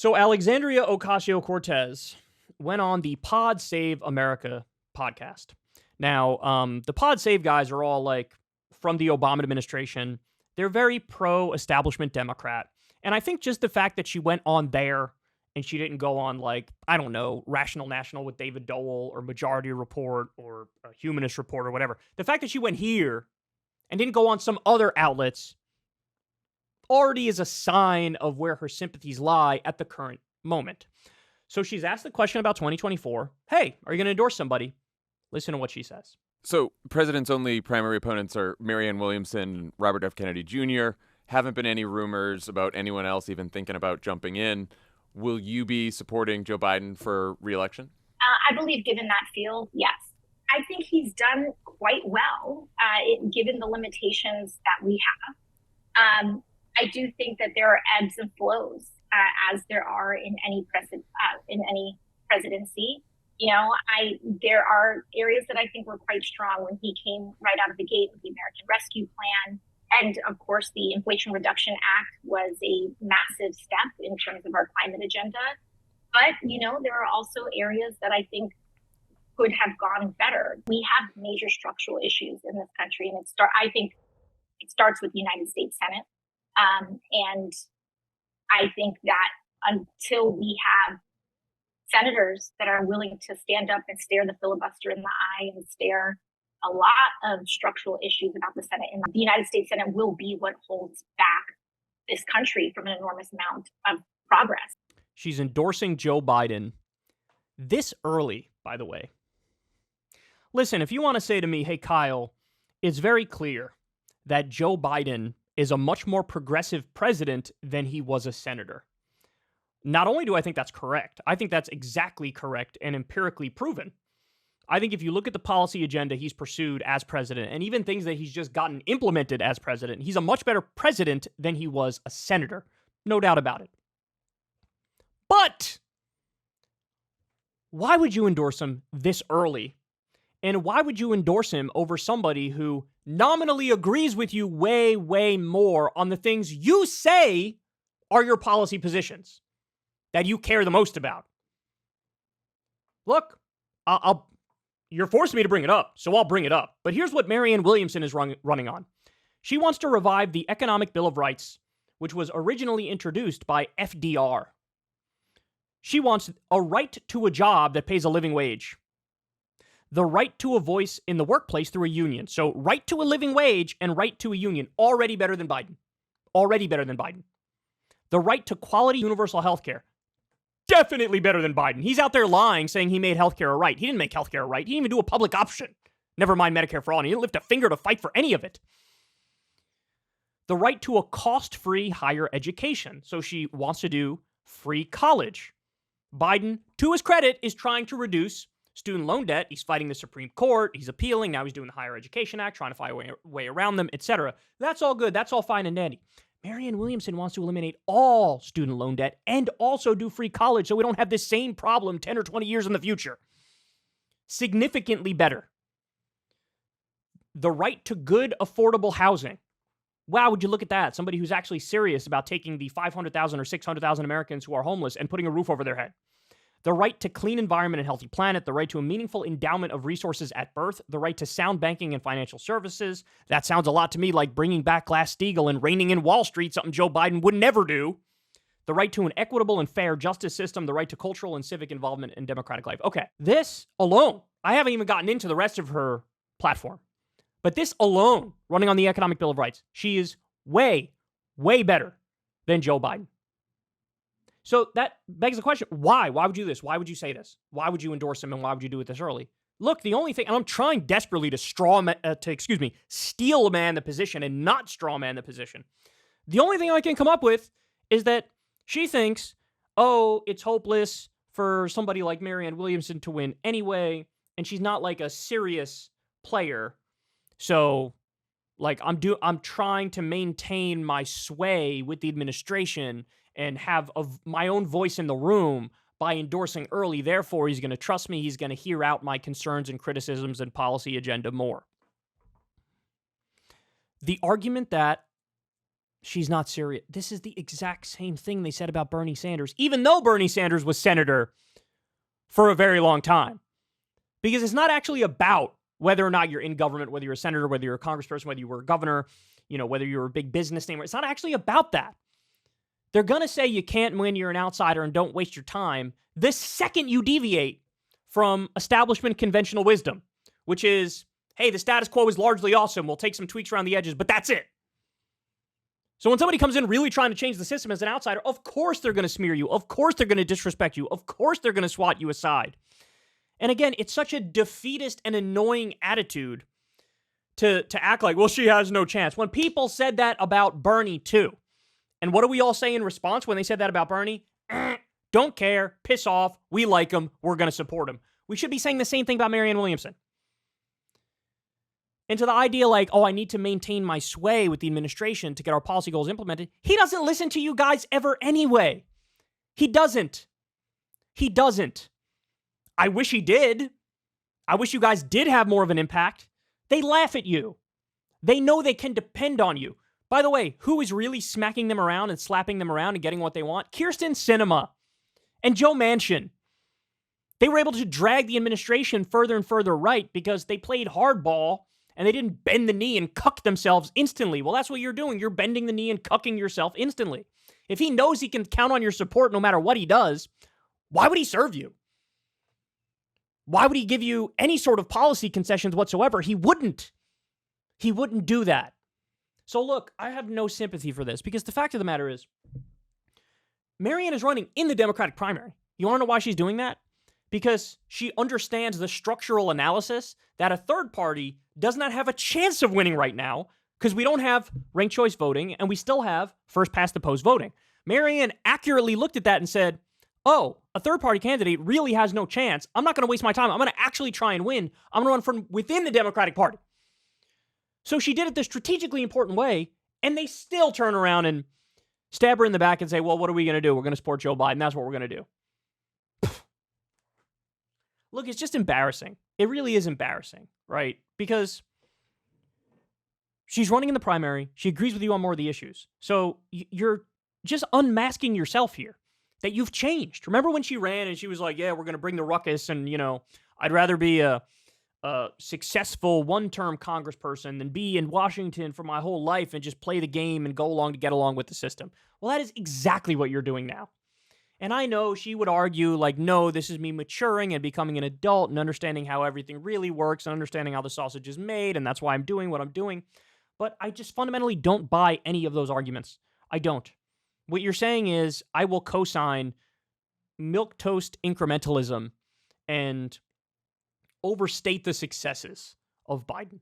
So Alexandria Ocasio-Cortez went on the Pod Save America podcast. Now, the Pod Save guys are all like from the Obama administration. They're very pro-establishment Democrat. And I think just the fact that she went on there and she didn't go on like, I don't know, Rational National with David Dole or Majority Report or a Humanist Report or whatever. The fact that she went here and didn't go on some other outlets already is a sign of where her sympathies lie at the current moment. So she's asked the question about 2024. Hey, are you going to endorse somebody? Listen to what she says. So president's only primary opponents are Marianne Williamson and Robert F. Kennedy Jr. Haven't been any rumors about anyone else even thinking about jumping in. Will you be supporting Joe Biden for re-election? I believe given that field, yes. I think he's done quite well given the limitations that we have. I do think that there are ebbs and flows as there are in any presidency. You know, there are areas that I think were quite strong when he came right out of the gate with the American Rescue Plan. And of course, the Inflation Reduction Act was a massive step in terms of our climate agenda. But, you know, there are also areas that I think could have gone better. We have major structural issues in this country, and I think it starts with the United States Senate. And I think that until we have senators that are willing to stand up and stare the filibuster in the eye and stare a lot of structural issues about the Senate, and the United States Senate will be what holds back this country from an enormous amount of progress. She's endorsing Joe Biden this early, by the way. Listen, if you want to say to me, hey, Kyle, it's very clear that Joe Biden is a much more progressive president than he was a senator. Not only do I think that's correct, I think that's exactly correct and empirically proven. I think if you look at the policy agenda he's pursued as president and even things that he's just gotten implemented as president, he's a much better president than he was a senator. No doubt about it. But why would you endorse him this early? And why would you endorse him over somebody who nominally agrees with you way, way more on the things you say are your policy positions that you care the most about? Look, you're forcing me to bring it up, so I'll bring it up. But here's what Marianne Williamson is running on. She wants to revive the Economic Bill of Rights, which was originally introduced by FDR. She wants a right to a job that pays a living wage. The right to a voice in the workplace through a union. So right to a living wage and right to a union. Already better than Biden. Already better than Biden. The right to quality universal health care. Definitely better than Biden. He's out there lying, saying he made healthcare a right. He didn't make healthcare a right. He didn't even do a public option. Never mind Medicare for all. And he didn't lift a finger to fight for any of it. The right to a cost-free higher education. So she wants to do free college. Biden, to his credit, is trying to reduce student loan debt. He's fighting the Supreme Court. He's appealing. Now he's doing the Higher Education Act, trying to find a way around them, etc. That's all good. That's all fine and dandy. Marianne Williamson wants to eliminate all student loan debt and also do free college so we don't have this same problem 10 or 20 years in the future. Significantly better. The right to good, affordable housing. Wow, would you look at that? Somebody who's actually serious about taking the 500,000 or 600,000 Americans who are homeless and putting a roof over their head. The right to clean environment and healthy planet, the right to a meaningful endowment of resources at birth, the right to sound banking and financial services. That sounds a lot to me like bringing back Glass-Steagall and reining in Wall Street, something Joe Biden would never do. The right to an equitable and fair justice system, the right to cultural and civic involvement in democratic life. Okay, this alone, I haven't even gotten into the rest of her platform, but this alone, running on the Economic Bill of Rights, she is way, way better than Joe Biden. So that begs the question, why? Why would you do this? Why would you say this? Why would you endorse him and why would you do it this early? Look, the only thing, and I'm trying desperately to steal a man the position and not straw man the position. The only thing I can come up with is that she thinks, oh, it's hopeless for somebody like Marianne Williamson to win anyway, and she's not like a serious player. So, like, I'm trying to maintain my sway with the administration and have my own voice in the room by endorsing early. Therefore, he's going to trust me. He's going to hear out my concerns and criticisms and policy agenda more. The argument that She's not serious. This is the exact same thing they said about Bernie Sanders, even though Bernie Sanders was senator for a very long time. Because it's not actually about whether or not you're in government, whether you're a senator, whether you're a congressperson, whether you were a governor, whether you're a big business name. It's not actually about that. They're going to say you can't win, you're an outsider, and don't waste your time the second you deviate from establishment conventional wisdom, which is, hey, the status quo is largely awesome. We'll take some tweaks around the edges, but that's it. So when somebody comes in really trying to change the system as an outsider, of course they're going to smear you. Of course they're going to disrespect you. Of course they're going to swat you aside. And again, it's such a defeatist and annoying attitude to act like, well, she has no chance. When people said that about Bernie too. And what do we all say in response when they said that about Bernie? Don't care, piss off, we like him, we're going to support him. We should be saying the same thing about Marianne Williamson. And to the idea like, oh, I need to maintain my sway with the administration to get our policy goals implemented, he doesn't listen to you guys ever anyway. He doesn't. He doesn't. I wish he did. I wish you guys did have more of an impact. They laugh at you. They know they can depend on you. By the way, who is really smacking them around and slapping them around and getting what they want? Kyrsten Sinema and Joe Manchin. They were able to drag the administration further and further right because they played hardball and they didn't bend the knee and cuck themselves instantly. Well, that's what you're doing. You're bending the knee and cucking yourself instantly. If he knows he can count on your support no matter what he does, why would he serve you? Why would he give you any sort of policy concessions whatsoever? He wouldn't. He wouldn't do that. So look, I have no sympathy for this because the fact of the matter is, Marianne is running in the Democratic primary. You want to know why she's doing that? Because she understands the structural analysis that a third party does not have a chance of winning right now because we don't have ranked choice voting and we still have first past the post voting. Marianne accurately looked at that and said, oh, a third party candidate really has no chance. I'm not going to waste my time. I'm going to actually try and win. I'm going to run from within the Democratic Party. So she did it the strategically important way, and they still turn around and stab her in the back and say, well, what are we going to do? We're going to support Joe Biden. That's what we're going to do. Look, it's just embarrassing. It really is embarrassing, right? Because she's running in the primary. She agrees with you on more of the issues. So you're just unmasking yourself here, that you've changed. Remember when she ran and she was like, yeah, we're going to bring the ruckus and, I'd rather be a successful one-term congressperson than be in Washington for my whole life and just play the game and go along to get along with the system. Well, that is exactly what you're doing now. And I know she would argue like, no, this is me maturing and becoming an adult and understanding how everything really works and understanding how the sausage is made, and that's why I'm doing what I'm doing. But I just fundamentally don't buy any of those arguments. I don't. What you're saying is I will co-sign milquetoast incrementalism and overstate the successes of Biden.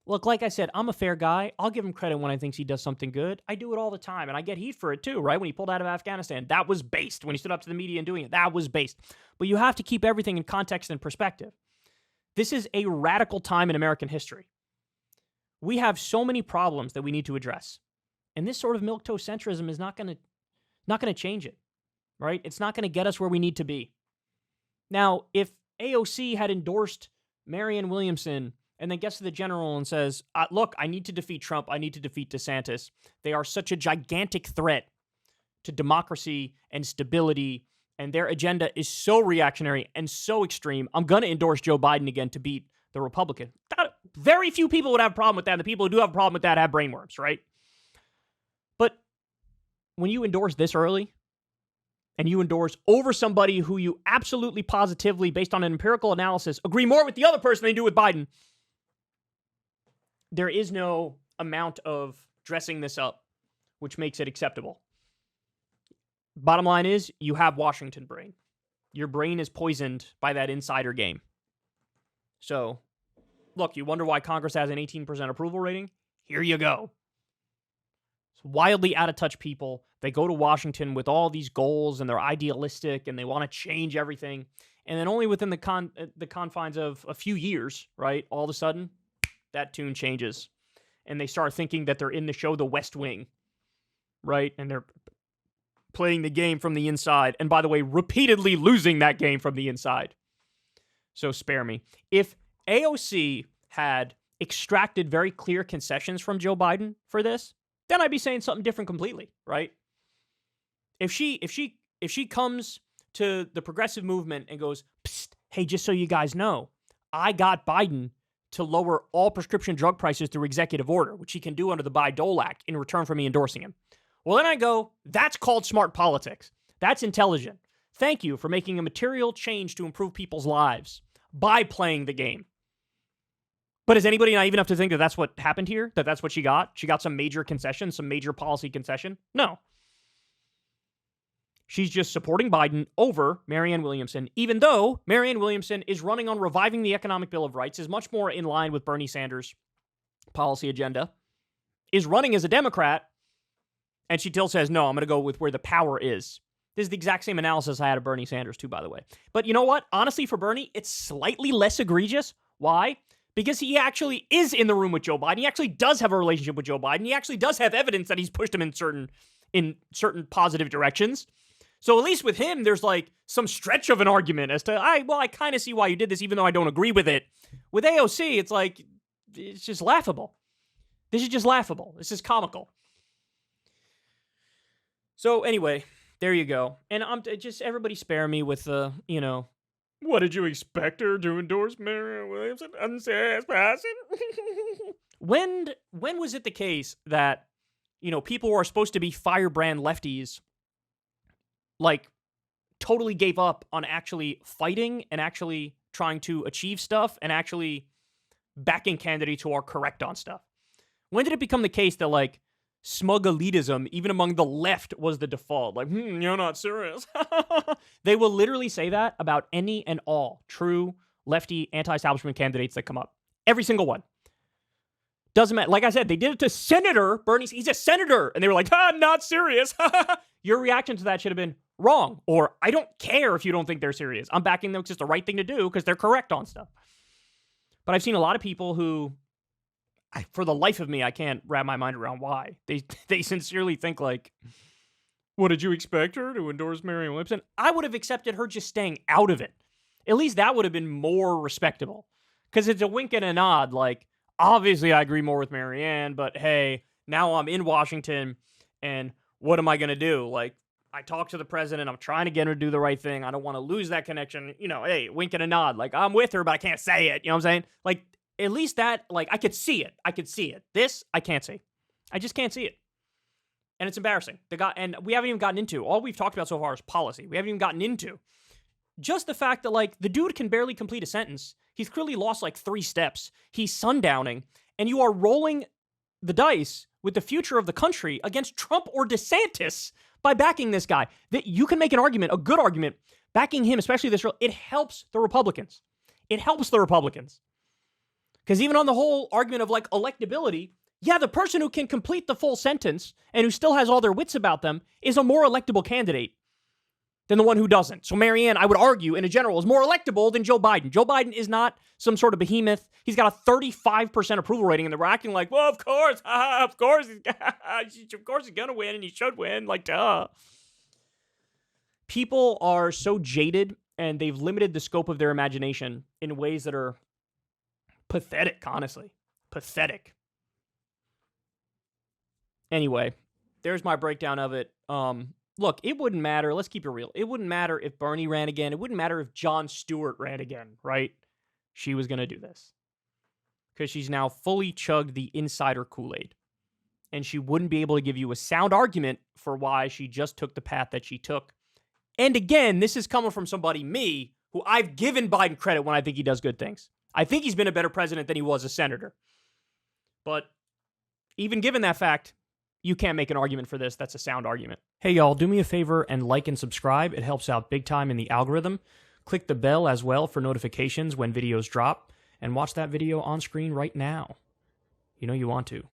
Look, like I said, I'm a fair guy. I'll give him credit when I think he does something good. I do it all the time, and I get heat for it too, right? When he pulled out of Afghanistan, that was based. When he stood up to the media and doing it, that was based. But you have to keep everything in context and perspective. This is a radical time in American history. We have so many problems that we need to address. And this sort of milquetoast centrism is not going to change it, right? It's not going to get us where we need to be. Now, if AOC had endorsed Marianne Williamson and then gets to the general and says, look, I need to defeat Trump. I need to defeat DeSantis. They are such a gigantic threat to democracy and stability, and their agenda is so reactionary and so extreme. I'm going to endorse Joe Biden again to beat the Republican. Very few people would have a problem with that. The people who do have a problem with that have brainworms, right? But when you endorse this early, and you endorse over somebody who you absolutely positively, based on an empirical analysis, agree more with the other person than you do with Biden, there is no amount of dressing this up which makes it acceptable. Bottom line is, you have Washington brain. Your brain is poisoned by that insider game. So, look, you wonder why Congress has an 18% approval rating? Here you go. It's wildly out-of-touch people. They go to Washington with all these goals, and they're idealistic, and they want to change everything. And then only within the confines of a few years, right, all of a sudden, that tune changes. And they start thinking that they're in the show The West Wing, right? And they're playing the game from the inside. And by the way, repeatedly losing that game from the inside. So spare me. If AOC had extracted very clear concessions from Joe Biden for this, then I'd be saying something different completely, right? If she comes to the progressive movement and goes, psst, hey, just so you guys know, I got Biden to lower all prescription drug prices through executive order, which he can do under the Bayh-Dole Act in return for me endorsing him. Well, then I go, that's called smart politics. That's intelligent. Thank you for making a material change to improve people's lives by playing the game. But is anybody naive enough to think that that's what happened here? That that's what she got? She got some major concession, some major policy concession? No. She's just supporting Biden over Marianne Williamson, even though Marianne Williamson is running on reviving the Economic Bill of Rights, is much more in line with Bernie Sanders' policy agenda, is running as a Democrat, and she still says, no, I'm going to go with where the power is. This is the exact same analysis I had of Bernie Sanders, too, by the way. But you know what? Honestly, for Bernie, it's slightly less egregious. Why? Because he actually is in the room with Joe Biden. He actually does have a relationship with Joe Biden. He actually does have evidence that he's pushed him in certain positive directions. So at least with him, there's like some stretch of an argument as to, I kind of see why you did this, even though I don't agree with it. With AOC, it's like, it's just laughable. This is just laughable. This is comical. So anyway, there you go. And I'm just, everybody spare me with the, what did you expect her to endorse Marianne Williamson? Unsaid person? When was it the case that, people who are supposed to be firebrand lefties like totally gave up on actually fighting and actually trying to achieve stuff and actually backing candidates who are correct on stuff? When did it become the case that like smug elitism, even among the left, was the default? Like, you're not serious. They will literally say that about any and all true lefty anti-establishment candidates that come up. Every single one. Doesn't matter. Like I said, they did it to Senator Bernie. He's a senator. And they were like, not serious. Your reaction to that should have been wrong. Or, I don't care if you don't think they're serious. I'm backing them because it's the right thing to do because they're correct on stuff. But I've seen a lot of people who, for the life of me, I can't wrap my mind around why. They sincerely think like, what did you expect her to endorse Marianne Williamson? I would have accepted her just staying out of it. At least that would have been more respectable. Because it's a wink and a nod. Like, obviously I agree more with Marianne, but hey, now I'm in Washington, and what am I going to do? Like, I talked to the president. I'm trying to get her to do the right thing. I don't want to lose that connection. Hey, wink and a nod. Like, I'm with her, but I can't say it. You know what I'm saying? Like, at least that, like, I could see it. This, I can't see. I just can't see it. And it's embarrassing. And we haven't even gotten into, all we've talked about so far is policy. We haven't even gotten into just the fact that, like, the dude can barely complete a sentence. He's clearly lost, like, 3 steps. He's sundowning. And you are rolling the dice with the future of the country against Trump or DeSantis by backing this guy. That you can make an argument, a good argument, backing him, especially this, it helps the Republicans. It helps the Republicans. Because even on the whole argument of, like, electability, yeah, the person who can complete the full sentence and who still has all their wits about them is a more electable candidate than the one who doesn't. So Marianne, I would argue, in a general, is more electable than Joe Biden. Joe Biden is not some sort of behemoth. He's got a 35% approval rating, and they're acting like, well, of course, of course he's going to win, and he should win. Like, duh. People are so jaded, and they've limited the scope of their imagination in ways that are pathetic, honestly. Pathetic. Anyway, there's my breakdown of it. Look, it wouldn't matter. Let's keep it real. It wouldn't matter if Bernie ran again. It wouldn't matter if Jon Stewart ran again, right? She was going to do this. Because she's now fully chugged the insider Kool-Aid. And she wouldn't be able to give you a sound argument for why she just took the path that she took. And again, this is coming from somebody, me, who I've given Biden credit when I think he does good things. I think he's been a better president than he was a senator. But even given that fact, you can't make an argument for this. That's a sound argument. Hey, y'all, do me a favor and like and subscribe. It helps out big time in the algorithm. Click the bell as well for notifications when videos drop. And watch that video on screen right now. You know you want to.